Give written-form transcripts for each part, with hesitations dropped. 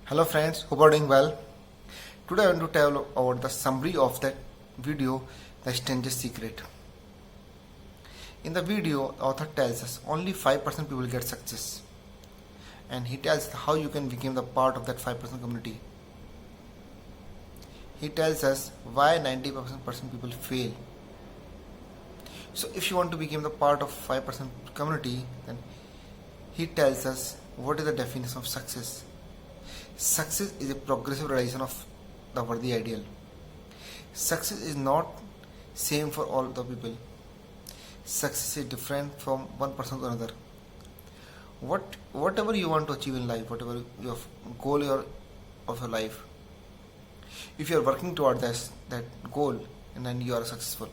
Hello friends, hope you are doing well. Today I want to tell about the summary of that video, The Stranger's Secret. In the video, the author tells us only 5% people get success. And he tells how you can become the part of that 5% community. He tells us why 90% people fail. So if you want to become the part of 5% community, then he tells us what is the definition of success. Success is a progressive realization of the worthy ideal. Success is not same for all the people. Success is different from one person to another. Whatever you want to achieve in life, whatever your goal of your life, if you are working towards that goal, and then you are successful.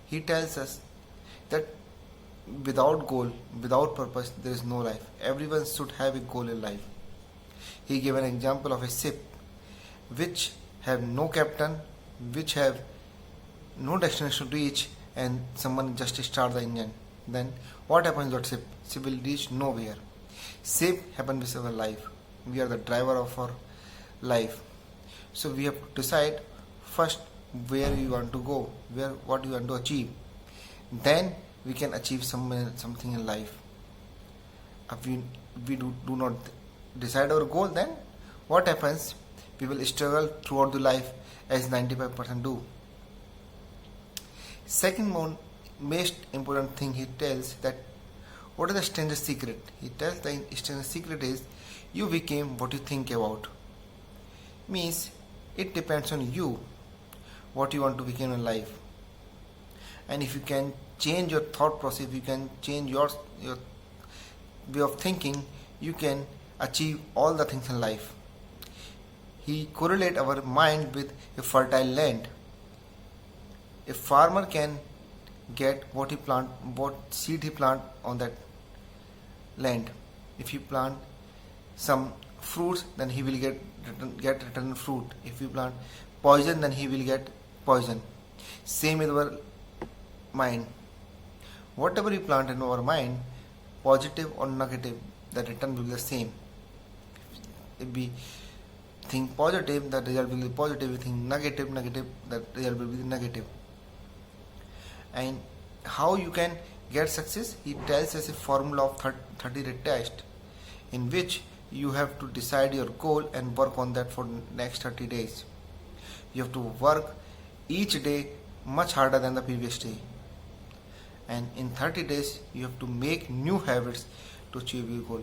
He tells us that without goal, without purpose, there is no life. Everyone should have a goal in life. He gave an example of a ship which have no captain, which have no destination to reach, and someone just start the engine. Then what happens to that ship? Ship will reach nowhere. Same happens with our life. We are the driver of our life. So we have to decide first where you want to go, what you want to achieve. Then we can achieve something in life. If we do not decide our goal, then what happens? We will struggle throughout the life as 95% do. Second most important thing he tells that what is the stranger's secret? He tells the stranger's secret is you became what you think about. Means it depends on you what you want to become in life. And if you can change your thought process, if you can change your way of thinking, you can achieve all the things in life. He correlate our mind with a fertile land. A farmer can get what seed he plant on that land. If he plant some fruits, then he will get return fruit. If you plant poison, then he will get poison. Same with our mind. Whatever you plant in our mind, positive or negative, the return will be the same. If we think positive, the result will be positive. If we think negative, the result will be negative. And how you can get success? He tells us a formula of 30-day test, in which you have to decide your goal and work on that for next 30 days. You have to work each day much harder than the previous day. And in 30 days, you have to make new habits to achieve your goal.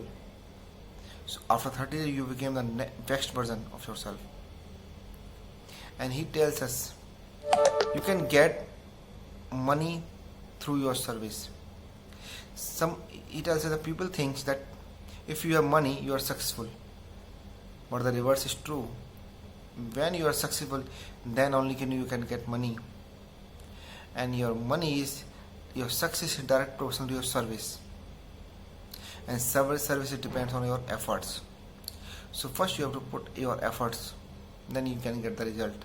So after 30 days, you become the best version of yourself. And he tells us you can get money through your service. He tells us that people think that if you have money, you are successful. But the reverse is true. When you are successful, then only you can get money. And your success is direct proportional to your service. And service depends on your efforts. So first you have to put your efforts, then you can get the result.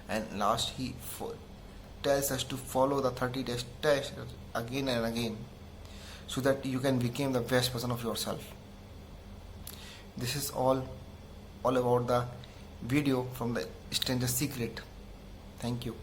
And last, he tells us to follow the 30-day test again and again, so that you can become the best version of yourself. This is all about the video from The Stranger's Secret. Thank you.